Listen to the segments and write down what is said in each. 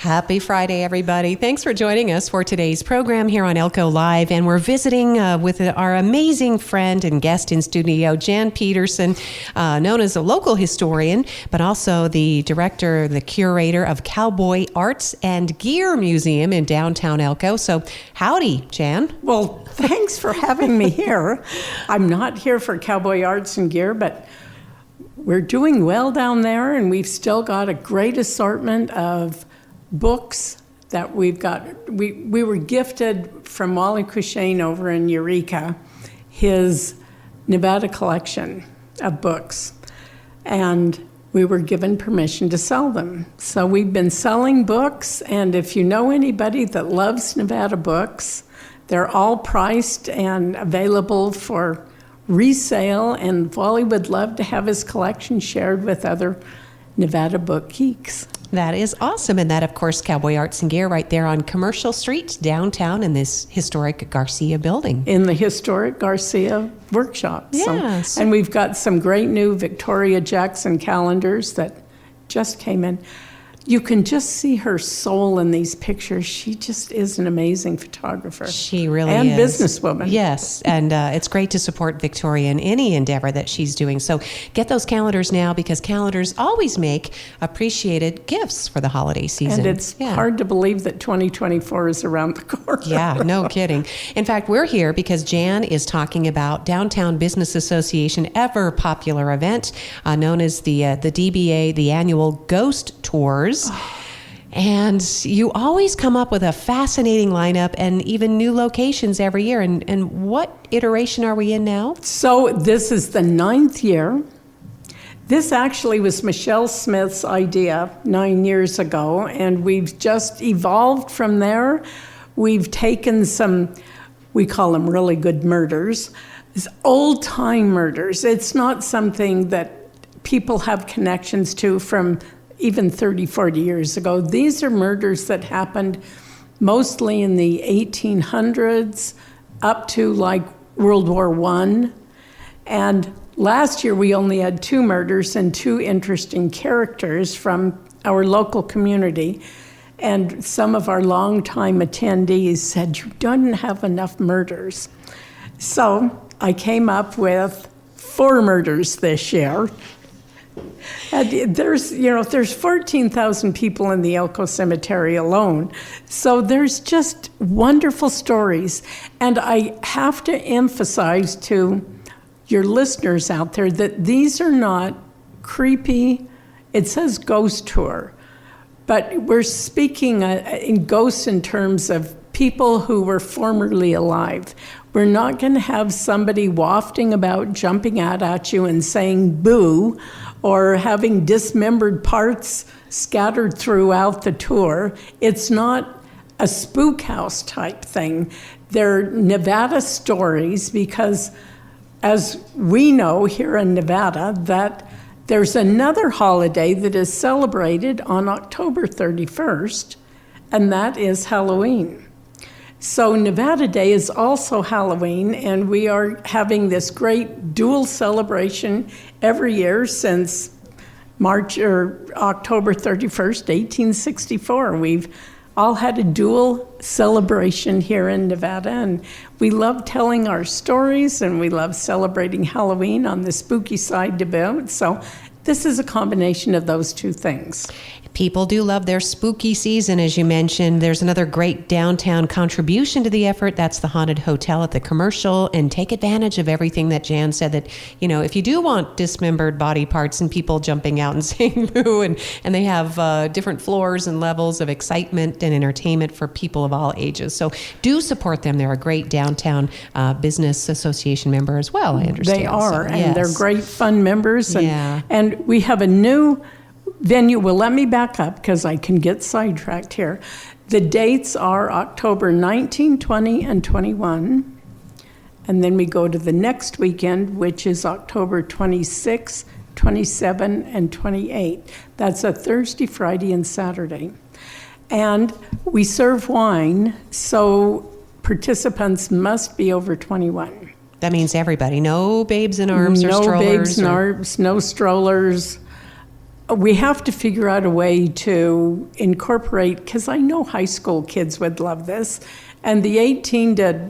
Happy Friday, everybody. Thanks for joining us for today's program here on Elko Live. And we're visiting with our amazing friend and guest in studio, Jan Petersen, known as a local historian, but also the director, the curator of Cowboy Arts and Gear Museum in downtown Elko. So howdy, Jan. Well, thanks for having me here. I'm not here for Cowboy Arts and Gear, but we're doing well down there, and we've still got a great assortment of books that we've got. We were gifted from Wally Cushane over in Eureka his Nevada collection of books, and we were given permission to sell them. So we've been selling books, and if you know anybody that loves Nevada books, they're all priced and available for resale, and Wally would love to have his collection shared with other Nevada book geeks. That is awesome. And that, of course, Cowboy Arts and Gear right there on Commercial Street downtown in this historic Garcia building. In the historic Garcia workshop. Yes. So, and we've got some great new Victoria Jackson calendars that just came in. You can just see her soul in these pictures. She just is an amazing photographer. She really and is. And businesswoman. Yes, and it's great to support Victoria in any endeavor that she's doing. So get those calendars now, because calendars always make appreciated gifts for the holiday season. And it's hard to believe that 2024 is around the corner. Yeah, no kidding. In fact, we're here because Jan is talking about Downtown Business Association, ever popular event known as the DBA, the annual Ghost Tours. And you always come up with a fascinating lineup and even new locations every year. And what iteration are we in now? So this is the 9th year. This actually was Michelle Smith's idea 9 years ago, and we've just evolved from there. We've taken some, we call them really good murders, old-time murders. It's not something that people have connections to from even 30, 40 years ago. These are murders that happened mostly in the 1800s up to like World War I. And last year we only had 2 murders and 2 interesting characters from our local community. And some of our longtime attendees said, you don't have enough murders. So I came up with 4 murders this year. And there's 14,000 people in the Elko Cemetery alone. So there's just wonderful stories. And I have to emphasize to your listeners out there that these are not creepy. It says ghost tour, but we're speaking in ghosts in terms of people who were formerly alive. We're not going to have somebody wafting about, jumping out at you and saying boo, or having dismembered parts scattered throughout the tour. It's not a spook house type thing. They're Nevada stories, because as we know here in Nevada, that there's another holiday that is celebrated on October 31st, and that is Halloween. So Nevada Day is also Halloween, and we are having this great dual celebration every year since October 31st, 1864. We've all had a dual celebration here in Nevada, and we love telling our stories, and we love celebrating Halloween on the spooky side to boot. So this is a combination of those 2 things. People do love their spooky season, as you mentioned. There's another great downtown contribution to the effort. That's the Haunted Hotel at the Commercial. And take advantage of everything that Jan said, that, if you do want dismembered body parts and people jumping out and saying boo, and they have different floors and levels of excitement and entertainment for people of all ages. So do support them. They're a great downtown business association member as well, I understand. They are, so, and yes. they're great fun members. Yeah. And we have a new venue. Well, let me back up because I can get sidetracked here. The dates are October 19, 20, and 21. And then we go to the next weekend, which is October 26, 27, and 28. That's a Thursday, Friday, and Saturday. And we serve wine, so participants must be over 21. That means everybody. No babes in arms or No strollers. babes in arms, no strollers. we have to figure out a way to incorporate, because I know high school kids would love this, and the 18 to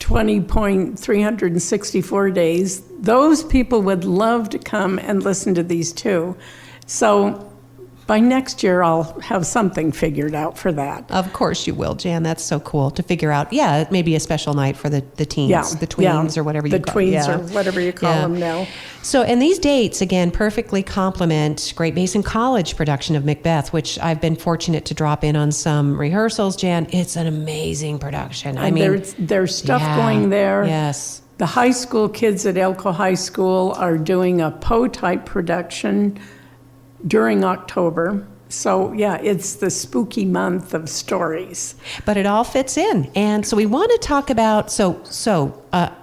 20.364 days, those people would love to come and listen to these too. So by next year, I'll have something figured out for that. Of course you will, Jan. That's so cool to figure out. Yeah, maybe a special night for the teens, Yeah, the tweens, yeah, or whatever you the call them. tweens, or whatever you call them now. So, and these dates, again, perfectly complement Great Basin College production of Macbeth, which I've been fortunate to drop in on some rehearsals, Jan. It's an amazing production. I And mean, there's stuff yeah, going there. Yes. The high school kids at Elko High School are doing a Poe-type production during October. So, yeah, it's the spooky month of stories. But it all fits in. And so we want to talk about,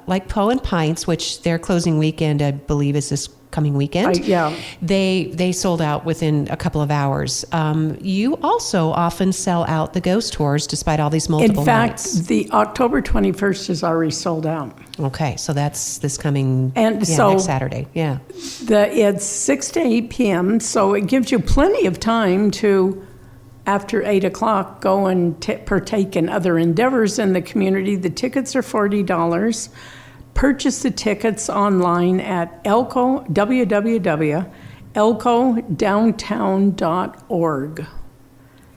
like Poe and Pints, which their closing weekend, I believe, is this coming weekend. Yeah. They sold out within a couple of hours. You also often sell out the ghost tours despite all these multiple In fact, nights. the October 21st is already sold out. Okay, so that's this coming And so- next Saturday. Yeah. It's 6 to 8 p.m., so it gives you plenty of time to, after 8 o'clock, go and partake in other endeavors in the community. The tickets are $40. Purchase the tickets online at www.elkodowntown.org.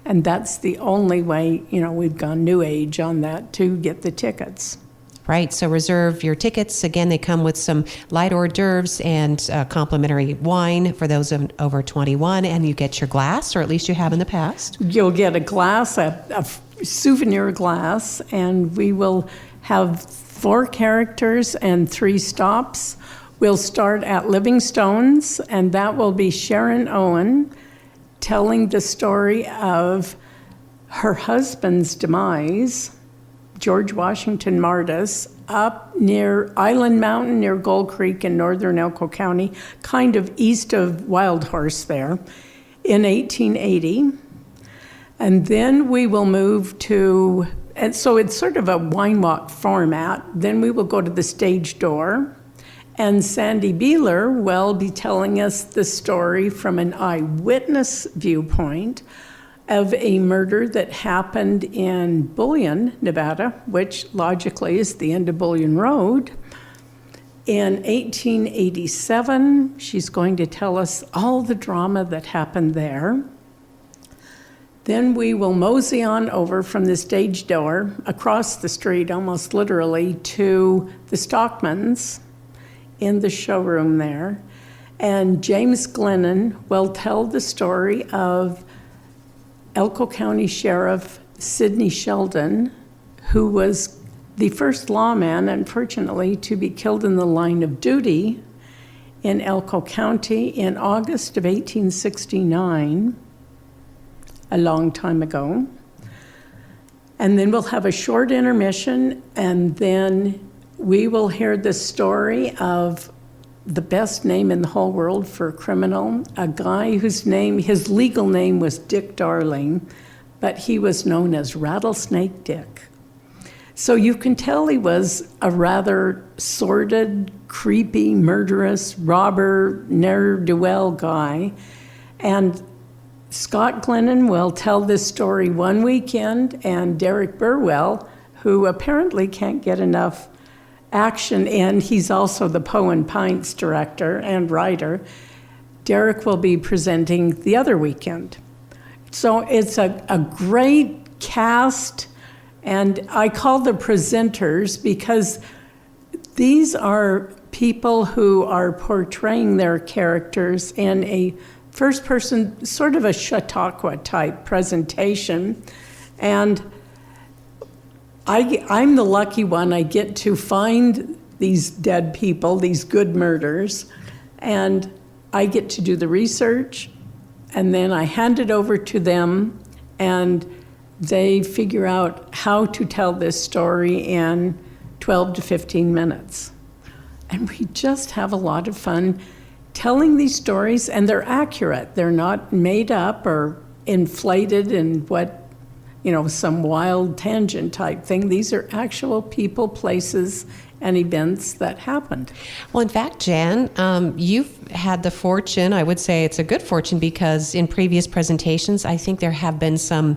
And that's the only way, we've gone new age on that, to get the tickets. Right, so reserve your tickets. Again, they come with some light hors d'oeuvres and complimentary wine for those over 21, and you get your glass, or at least you have in the past. You'll get a glass, a souvenir glass, and we will have 4 characters and 3 stops. We'll start at Livingstone's, and that will be Sharon Owen telling the story of her husband's demise, George Washington Martis, up near Island Mountain near Gold Creek in northern Elko County, kind of east of Wild Horse there, in 1880. And then we will move to, and so it's sort of a wine walk format. Then we will go to the stage door, and Sandy Beeler will be telling us the story from an eyewitness viewpoint of a murder that happened in Bullion, Nevada, which logically is the end of Bullion Road. In 1887, she's going to tell us all the drama that happened there. Then we will mosey on over from the stage door, across the street, almost literally, to the Stockmans in the showroom there. And James Glennon will tell the story of Elko County Sheriff Sidney Sheldon, who was the first lawman, unfortunately, to be killed in the line of duty in Elko County in August of 1869, a long time ago. And then we'll have a short intermission, and then we will hear the story of the best name in the whole world for a criminal, a guy his legal name was Dick Darling, but he was known as Rattlesnake Dick. So you can tell he was a rather sordid, creepy, murderous, robber, ne'er-do-well guy. And Scott Glennon will tell this story one weekend, and Derek Burwell, who apparently can't get enough action in, he's also the Poe and Pints director and writer, Derek will be presenting the other weekend. So it's a great cast, and I call the presenters because these are people who are portraying their characters in a first person, sort of a Chautauqua type presentation. And I'm the lucky one. I get to find these dead people, these good murders, and I get to do the research, and then I hand it over to them, and they figure out how to tell this story in 12 to 15 minutes. And we just have a lot of fun telling these stories, and they're accurate. They're not made up or inflated in some wild tangent type thing. These are actual people, places, and events that happened. Well, in fact, Jan, you've had the fortune, I would say it's a good fortune, because in previous presentations, I think there have been some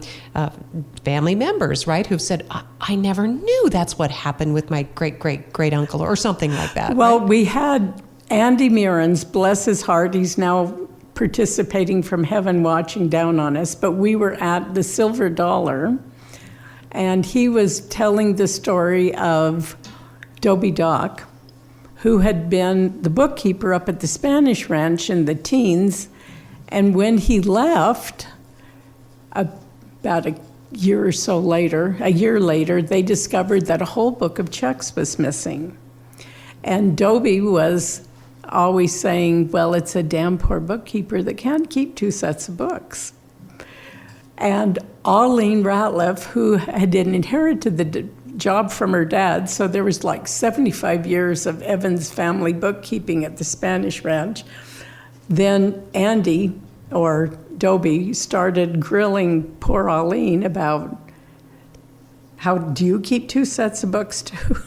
family members, right, who've said, I never knew that's what happened with my great-great-great-uncle or something like that. Well, right? we had Andy Mearns, bless his heart, he's now participating from heaven watching down on us, but we were at the Silver Dollar, and he was telling the story of Dobie Doc, who had been the bookkeeper up at the Spanish Ranch in the teens, and when he left, about a year later, they discovered that a whole book of checks was missing. And Dobie was always saying, well, it's a damn poor bookkeeper that can't keep 2 sets of books. And Arlene Ratliff, who had inherited the job from her dad, so there was like 75 years of Evans family bookkeeping at the Spanish Ranch. Then Andy, or Dobie, started grilling poor Arlene about, how do you keep 2 sets of books too?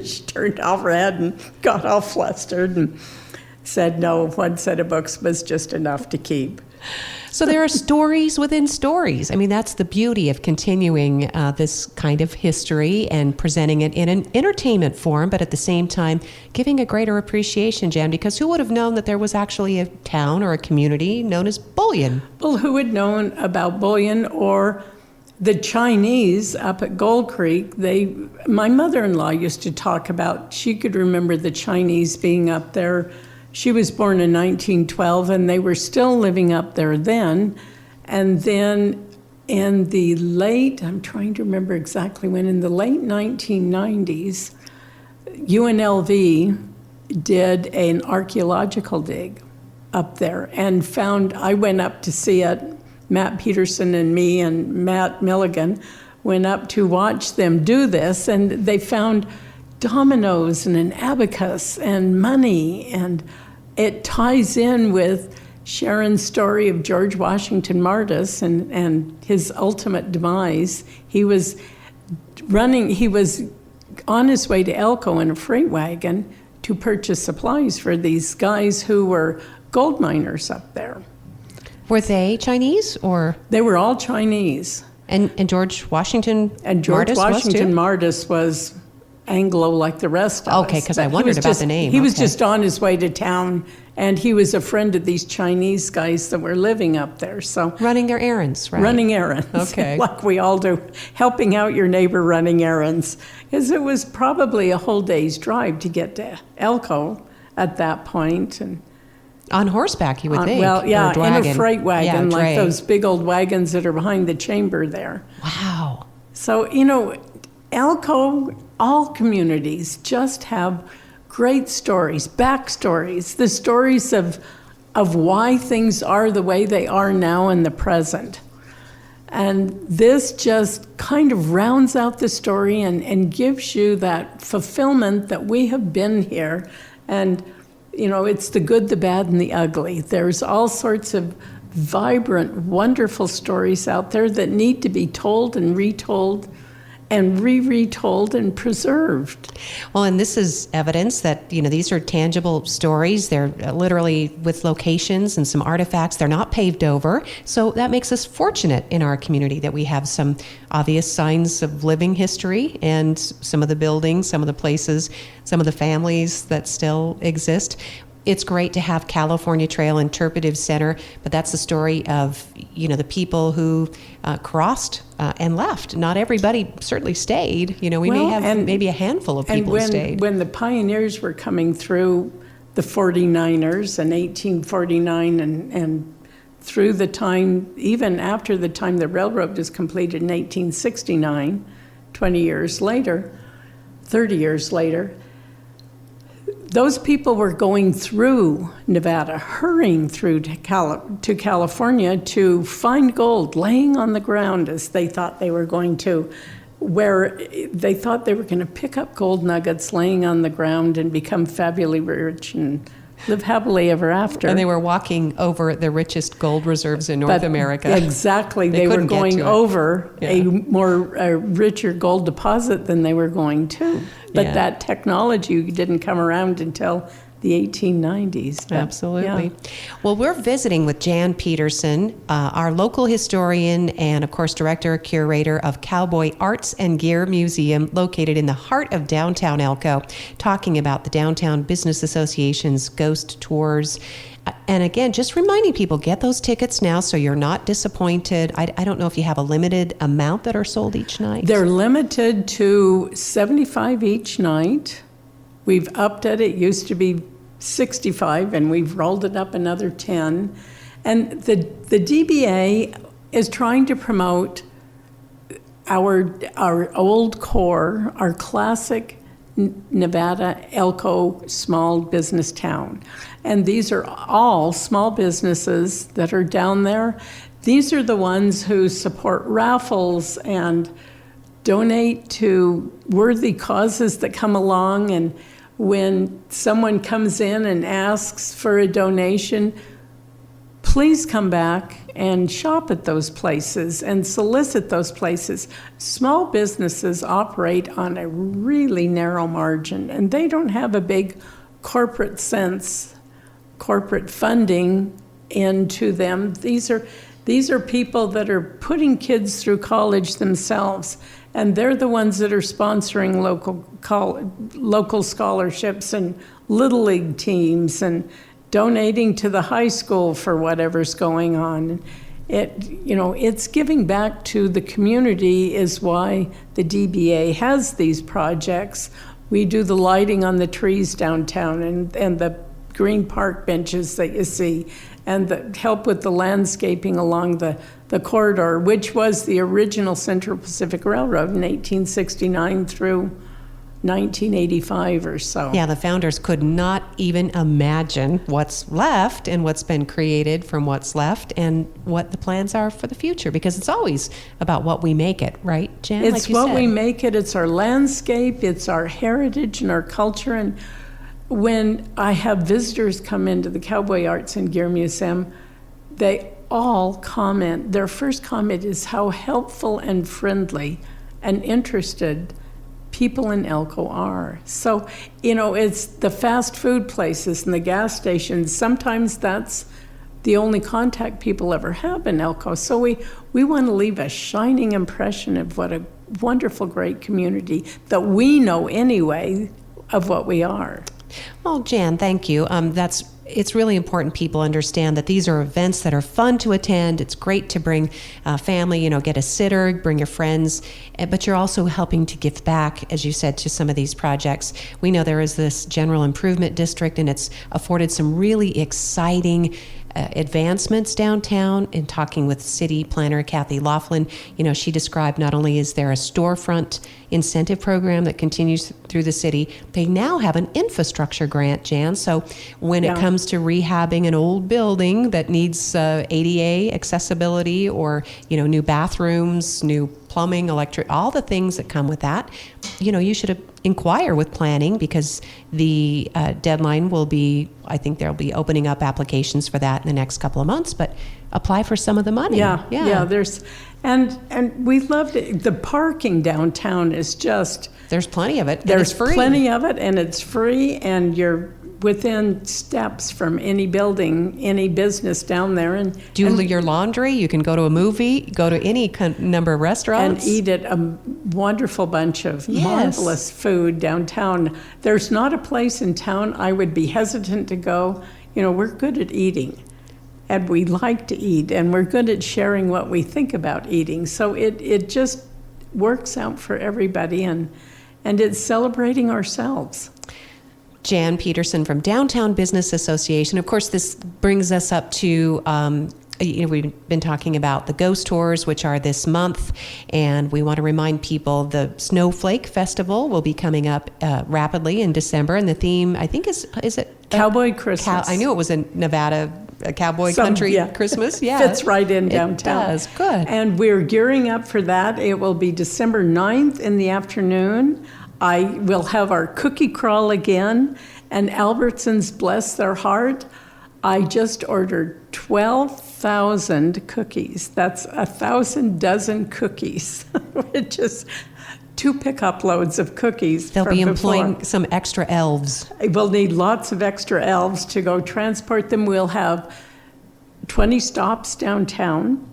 She turned all red and got all flustered and said no, 1 set of books was just enough to keep. So there are stories within stories. I mean, that's the beauty of continuing this kind of history and presenting it in an entertainment form, but at the same time giving a greater appreciation, Jan, because who would have known that there was actually a town or a community known as Bullion? Well, who had known about Bullion or the Chinese up at Gold Creek? My mother-in-law used to talk about, she could remember the Chinese being up there. She was born in 1912, and they were still living up there then. And then in the late, I'm trying to remember exactly when, in the late 1990s, UNLV did an archaeological dig up there and found, I went up to see it, Matt Petersen and me and Matt Milligan went up to watch them do this, and they found dominoes and an abacus and money, and it ties in with Sharon's story of George Washington Martis and his ultimate demise. He was on his way to Elko in a freight wagon to purchase supplies for these guys who were gold miners up there. Were they Chinese or? They were all Chinese. And George Washington And George Martis Washington was too? Martis was Anglo like the rest of us. Okay, because I But he wondered was about just- the name. He was Okay. just on his way to town, and he was a friend of these Chinese guys that were living up there. So Running their errands, right? running errands, Okay. like we all do, helping out your neighbor running errands, because it was probably a whole day's drive to get to Elko at that point. And On horseback, you would think. well, or yeah, in a wagon. freight wagon, Yeah, like dray. those big old wagons that are behind the chamber there. Wow. So, Elko, all communities just have great stories, backstories, the stories of why things are the way they are now in the present. And this just kind of rounds out the story and gives you that fulfillment that we have been here. And, it's the good, the bad, and the ugly. There's all sorts of vibrant, wonderful stories out there that need to be told and retold and retold and preserved. Well, and this is evidence that, these are tangible stories. They're literally with locations and some artifacts. They're not paved over. So that makes us fortunate in our community that we have some obvious signs of living history and some of the buildings, some of the places, some of the families that still exist. It's great to have California Trail Interpretive Center, but that's the story of, the people who crossed and left. Not everybody certainly stayed. We may have maybe a handful of people who stayed. When the pioneers were coming through, the 49ers in 1849 and through the time, even after the time the railroad was completed in 1869, 30 years later, those people were going through Nevada, hurrying through to California to find gold, laying on the ground as they thought they were going to, where they thought they were going to pick up gold nuggets laying on the ground and become fabulously rich and live happily ever after. And they were walking over the richest gold reserves in North America. Exactly. They were couldn't get going to it. over Yeah. a richer gold deposit than they were going to. But Yeah. that technology didn't come around until the 1890s. But, Absolutely. yeah. Well, we're visiting with Jan Petersen, our local historian and, of course, director, curator of Cowboy Arts and Gear Museum located in the heart of downtown Elko, talking about the Downtown Business Association's ghost tours. And again, just reminding people, get those tickets now so you're not disappointed. I don't know if you have a limited amount that are sold each night. They're limited to 75 each night. We've upped it. It used to be 65, and we've rolled it up another 10. And the DBA is trying to promote our old core, our classic Nevada Elko small business town. And these are all small businesses that are down there. These are the ones who support raffles and donate to worthy causes that come along. And when someone comes in and asks for a donation, please come back and shop at those places and solicit those places. Small businesses operate on a really narrow margin, and they don't have a big corporate sense, corporate funding into them. These are people that are putting kids through college themselves, and they're the ones that are sponsoring local scholarships and little league teams and donating to the high school for whatever's going on. It's giving back to the community is why the DBA has these projects. We do the lighting on the trees downtown and the green park benches that you see, and the help with the landscaping along the corridor, which was the original Central Pacific Railroad in 1869 through 1985 or so. Yeah, the founders could not even imagine what's left and what's been created from what's left and what the plans are for the future, because it's always about what we make it, right, Jan? It's like you what said. we make it. It's our landscape. It's our heritage and our culture. And when I have visitors come into the Cowboy Arts and Gear Museum, they all comment. Their first comment is how helpful and friendly and interested people in Elko are. So, it's the fast food places and the gas stations. Sometimes that's the only contact people ever have in Elko. So we want to leave a shining impression of what a wonderful, great community that we know anyway of what we are. Well, Jan, thank you. It's really important people understand that these are events that are fun to attend. It's great to bring family, get a sitter, bring your friends, but you're also helping to give back, as you said, to some of these projects. We know there is this general improvement district, and it's afforded some really exciting advancements downtown. In talking with city planner Kathy Laughlin, she described not only is there a storefront incentive program that continues through the city, they now have an infrastructure grant, Jan. So when it comes to rehabbing an old building that needs ADA accessibility or, new bathrooms, new plumbing, electric, all the things that come with that, you should inquire with planning, because the deadline will be, I think they'll be opening up applications for that in the next couple of months, but apply for some of the money. Yeah. There's, and we loved it. The parking downtown is just, there's plenty of it. there's and it's free. plenty of it, and it's free, and you're within steps from any building, any business down there. And Do your laundry. You can go to a movie, go to any number of restaurants. And eat at a wonderful bunch of marvelous food downtown. There's not a place in town I would be hesitant to go. We're good at eating, and we like to eat, and we're good at sharing what we think about eating. So it just works out for everybody, and it's celebrating ourselves. Jan Petersen from Downtown Business Association. Of course, this brings us up to, we've been talking about the ghost tours, which are this month, and we want to remind people the Snowflake Festival will be coming up rapidly in December, and the theme, I think, is it? Cowboy Christmas. I knew it was in Nevada, a cowboy country Christmas. Yeah, fits right in downtown. It does, good. And we're gearing up for that. It will be December 9th in the afternoon. I will have our cookie crawl again, and Albertsons, bless their heart, I just ordered 12,000 cookies. That's 1,000 dozen cookies, which is 2 pickup loads of cookies. They'll be employing before. some extra elves. We'll need lots of extra elves to go transport them. We'll have 20 stops downtown,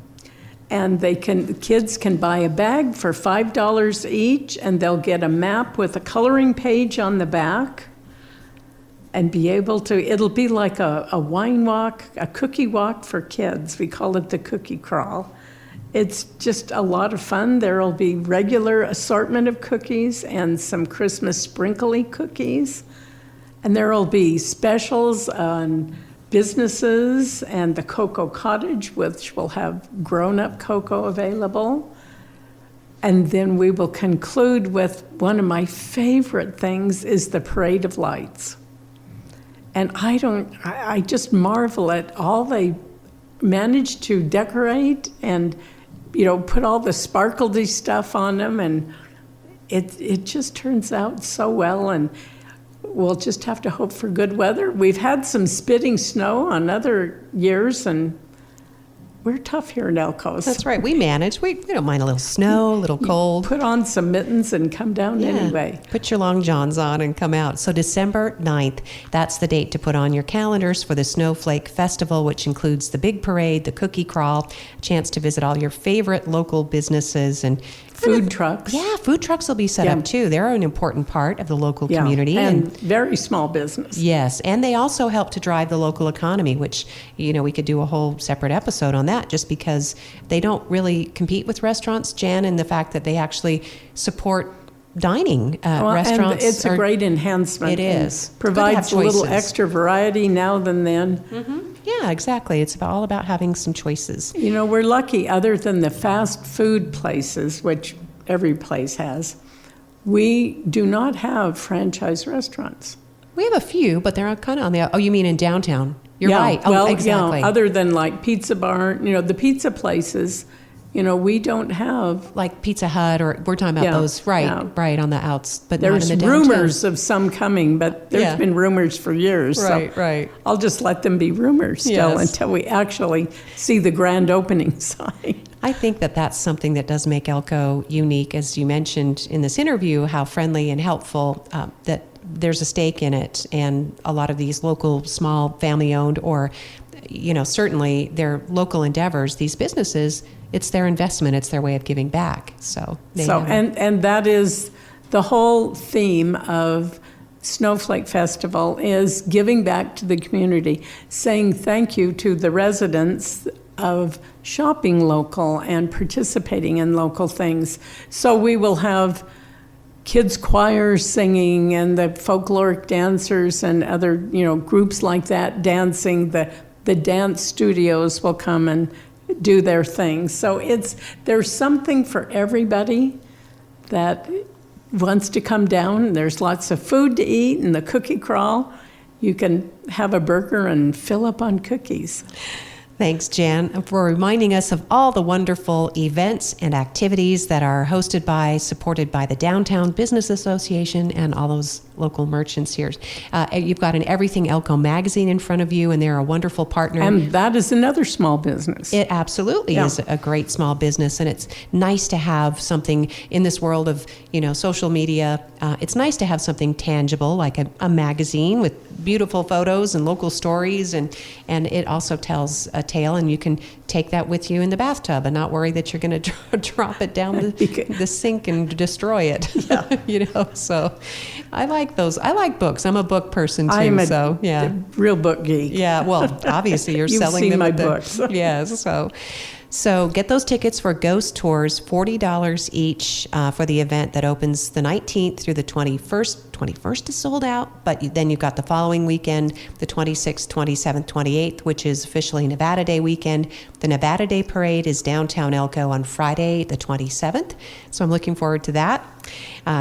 and the kids can buy a bag for $5 each, and they'll get a map with a coloring page on the back and be able to, it'll be like a wine walk, a cookie walk for kids. We call it the cookie crawl. It's just a lot of fun. There'll be regular assortment of cookies and some Christmas sprinkly cookies. And there'll be specials on businesses and the Cocoa Cottage, which will have grown-up cocoa available. And then we will conclude with one of my favorite things is the Parade of Lights. And I just marvel at all they managed to decorate and, put all the sparkly stuff on them, and it just turns out so well, and we'll just have to hope for good weather. We've had some spitting snow on other years, and we're tough here in Elko. That's right. We manage. We don't mind a little snow, a little cold. Put on some mittens and come down anyway. Put your long johns on and come out. So December 9th, that's the date to put on your calendars for the Snowflake Festival, which includes the big parade, the cookie crawl, a chance to visit all your favorite local businesses and food trucks. Yeah, food trucks will be set up too. They're an important part of the local community. And very small business. Yes, and they also help to drive the local economy, which, we could do a whole separate episode on that, just because they don't really compete with restaurants, Jan, and the fact that they actually support dining. Restaurants. And it's a great enhancement. It is. Provides a little extra variety now than then. Mm-hmm. Yeah, exactly. It's all about having some choices. We're lucky, other than the fast food places, which every place has, we do not have franchise restaurants. We have a few, but they're kind of on the... Oh, you mean in downtown? You're right. Well, exactly. Other than like Pizza Barn, the pizza places, we don't have... Like Pizza Hut, or we're talking about those, right on the outs, but there's not in the downtown. rumors of some coming, but there's been rumors for years. Right. I'll just let them be rumors still until we actually see the grand opening sign. I think that that's something that does make Elko unique, as you mentioned in this interview, how friendly and helpful that there's a stake in it, and a lot of these local, small, family-owned, or, certainly their local endeavors, these businesses, it's their investment, it's their way of giving back. And that is the whole theme of Snowflake Festival, is giving back to the community, saying thank you to the residents of shopping local and participating in local things. So we will have kids choirs singing, and the folkloric dancers and other groups like that dancing. The dance studios will come and do their thing. So there's something for everybody that wants to come down. There's lots of food to eat, and the cookie crawl, you can have a burger and fill up on cookies. Thanks, Jan, for reminding us of all the wonderful events and activities that are supported by the Downtown Business Association and all those local merchants here. You've got an Everything Elko magazine in front of you, and they're a wonderful partner. And that is another small business. It absolutely is a great small business, and it's nice to have something in this world of, social media. It's nice to have something tangible, like a magazine with beautiful photos and local stories, and it also tells a tale, and you can take that with you in the bathtub and not worry that you're going to drop it down the sink and destroy it. So I like those. I like books. I'm a book person too. I'm a real book geek. Yeah, well, obviously you're You've selling seen them. my books. Yes, so get those tickets for Ghost Tours, $40 each for the event that opens the 19th through the 21st. 21st is sold out, but then you've got the following weekend, the 26th, 27th, 28th, which is officially Nevada Day weekend. The Nevada Day Parade is downtown Elko on Friday, the 27th. So I'm looking forward to that.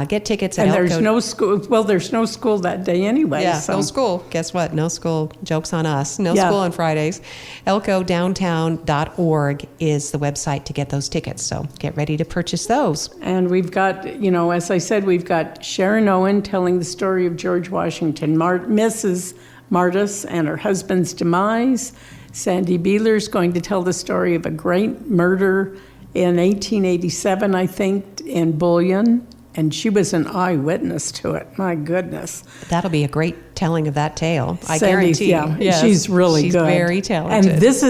Get tickets at And Elko. there's no school. Well, there's no school that day anyway. Yeah, so. no school. Guess what? No school. Joke's on us. No Yeah. school on Fridays. ElkoDowntown.org is the website to get those tickets. So get ready to purchase those. And we've got, as I said, we've got Sharon Owen telling the story of George Washington, Mrs. Martis and her husband's demise. Sandy Beeler's going to tell the story of a great murder in 1887, I think, in Bullion. And she was an eyewitness to it. My goodness. That'll be a great telling of that tale. I Sandy's, guarantee. yeah, Yes. she's really she's good. She's very talented. And this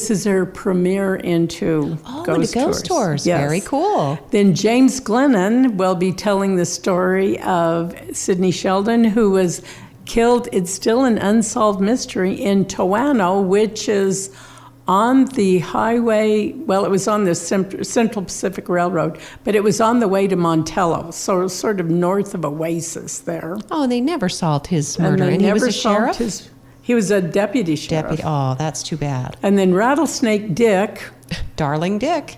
is her premiere into Ghost tours. Yes. Very cool. Then James Glennon will be telling the story of Sidney Sheldon, who was killed. It's still an unsolved mystery in Toano, which is on the highway. Well, it was on the Central Pacific Railroad, but it was on the way to Montello, so sort of north of Oasis there. Oh, they never solved his murder. they And he was never a sheriff? solved he was a deputy sheriff. Oh, that's too bad. And then Rattlesnake Dick, Darling Dick.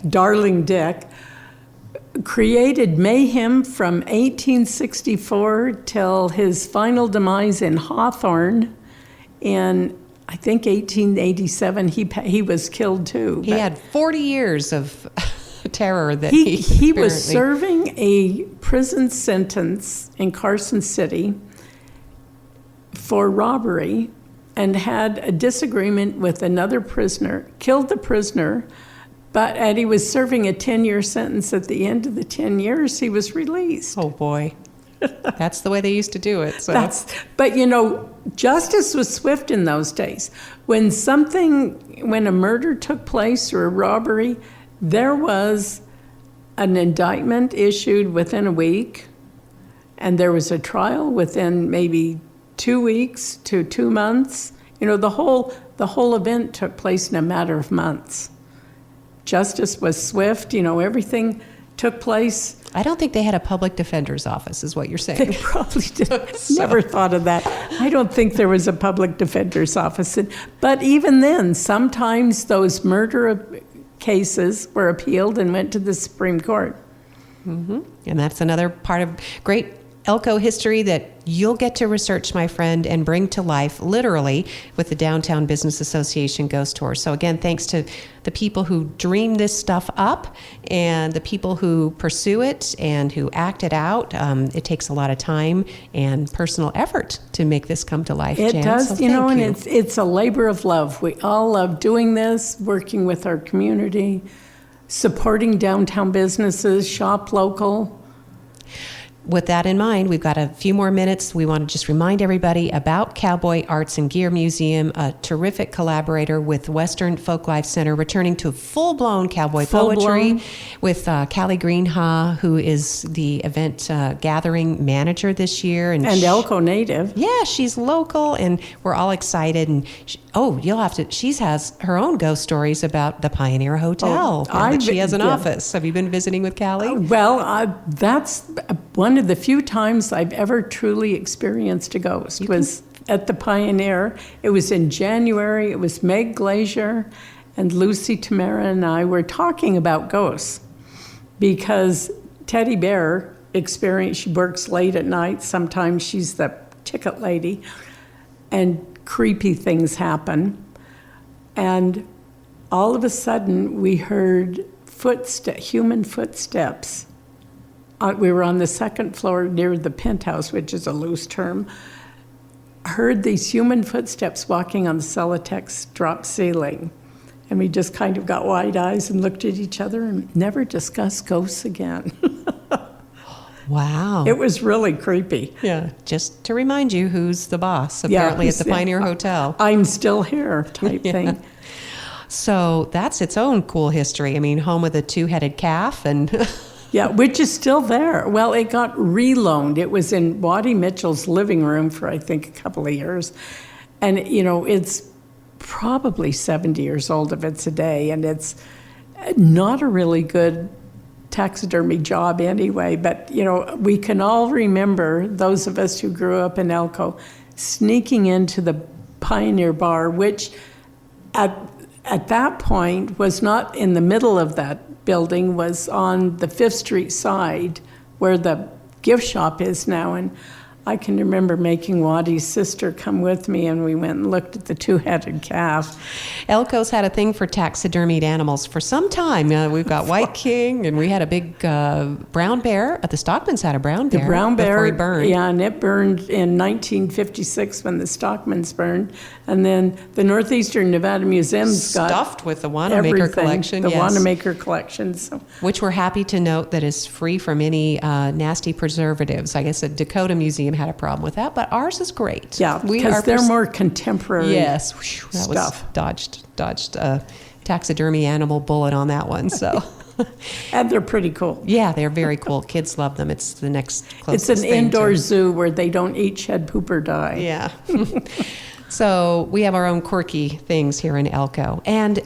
created mayhem from 1864 till his final demise in Hawthorne in, I think, 1887. He was killed too. He had 40 years of terror that he was apparently- serving a prison sentence in Carson City for robbery and had a disagreement with another prisoner, killed the prisoner, and he was serving a 10-year sentence. At the end of the 10 years, he was released. Oh, boy. That's the way they used to do it. So. But justice was swift in those days. When a murder took place or a robbery, there was an indictment issued within a week, and there was a trial within maybe 2 weeks to 2 months. The whole event took place in a matter of months. Justice was swift. Everything took place. I don't think they had a public defender's office, is what you're saying. They probably did. Never thought of that. I don't think there was a public defender's office. But even then, sometimes those murder cases were appealed and went to the Supreme Court. Mm-hmm. And that's another part of great Elko history that you'll get to research, my friend, and bring to life, literally, with the Downtown Business Association Ghost Tour. So again, thanks to the people who dream this stuff up and the people who pursue it and who act it out. It takes a lot of time and personal effort to make this come to life, It Jan. does, So thank and you. it's a labor of love. We all love doing this, working with our community, supporting downtown businesses, shop local. With that in mind, we've got a few more minutes. We want to just remind everybody about Cowboy Arts and Gear Museum, a terrific collaborator with Western Folklife Center, returning to full-blown cowboy poetry with Callie Greenhaw, who is the event gathering manager this year. And Elko native. Yeah, she's local, and we're all excited. And she has her own ghost stories about the Pioneer Hotel. And that she has an office. Have you been visiting with Callie? That's one of the few times I've ever truly experienced a ghost was at the Pioneer. It was in January. It was Meg Glazier and Lucy Tamara and I were talking about ghosts because Teddy Bear she works late at night. Sometimes she's the ticket lady, and creepy things happen. And all of a sudden, we heard human footsteps. We were on the second floor near the penthouse, which is a loose term. Heard these human footsteps walking on the Celotex drop ceiling. And we just kind of got wide eyes and looked at each other and never discussed ghosts again. Wow. It was really creepy. Yeah. Just to remind you who's the boss, apparently, at the Pioneer Hotel. I'm still here type thing. So that's its own cool history. I mean, home of the two-headed calf and... Yeah, which is still there. Well, it got reloaned. It was in Waddy Mitchell's living room for, I think, a couple of years. And, it's probably 70 years old if it's a day. And it's not a really good taxidermy job anyway. But, we can all remember, those of us who grew up in Elko, sneaking into the Pioneer Bar, which at that point was not in the middle of that building, was on the 5th Street side where the gift shop is now. And I can remember making Waddy's sister come with me, and we went and looked at the two-headed calf. Elko's had a thing for taxidermied animals for some time. We've got White King, and we had a big brown bear. The Stockmans had a brown bear. The brown bear, before he burned. yeah, and it burned in 1956 when the Stockmans burned. And then the Northeastern Nevada Museum's got Stuffed with the Wanamaker everything, collection. the yes. Wanamaker collection. So. Which we're happy to note that is free from any nasty preservatives. I guess the Dakota Museum had a problem with that, but ours is great. Yeah, because they're more contemporary yes, whew, that stuff. Was dodged a taxidermy animal bullet on that one. So, and they're pretty cool. Yeah, they're very cool. Kids love them. It's the next closest It's an thing indoor to. zoo where they don't eat, shed, poop, or die. Yeah. So we have our own quirky things here in Elko,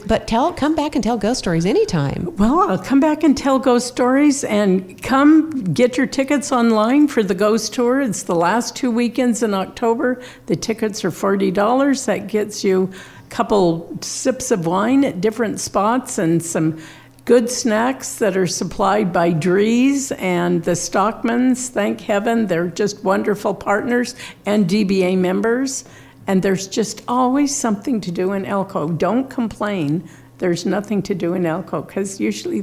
but come back and tell ghost stories anytime. Well, I'll come back and tell ghost stories, and come get your tickets online for the ghost tour. It's the last 2 weekends in October. The tickets are $40. That gets you a couple sips of wine at different spots and some good snacks that are supplied by Drees and the Stockmans. Thank heaven, they're just wonderful partners and DBA members. And there's just always something to do in Elko. Don't complain. There's nothing to do in Elko, because usually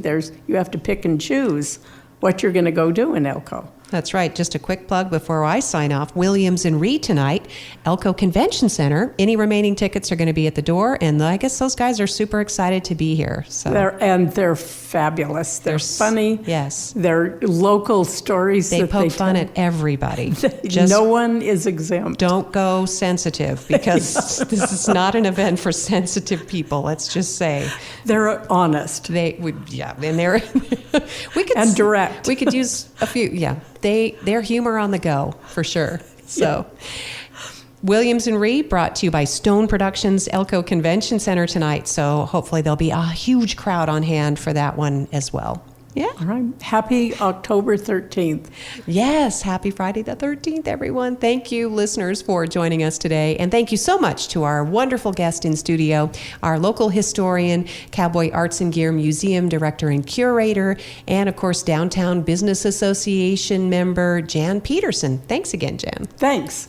you have to pick and choose what you're going to go do in Elko. That's right. Just a quick plug before I sign off. Williams and Reed tonight, Elko Convention Center. Any remaining tickets are going to be at the door, and I guess those guys are super excited to be here. So They're fabulous. They're funny. Yes. They're local stories. They poke fun at everybody. Just no one is exempt. Don't go sensitive, because this is not an event for sensitive people. Let's just say they're honest. And they're and direct. We could use a few. Yeah. Their humor on the go, for sure. So, Williams and Reed, brought to you by Stone Productions, Elko Convention Center tonight. So hopefully there'll be a huge crowd on hand for that one as well. Yeah. All right. Happy October 13th. Yes. Happy Friday the 13th, everyone. Thank you, listeners, for joining us today. And thank you so much to our wonderful guest in studio, our local historian, Cowboy Arts and Gear Museum Director and Curator, and, of course, Downtown Business Association member, Jan Petersen. Thanks again, Jan. Thanks.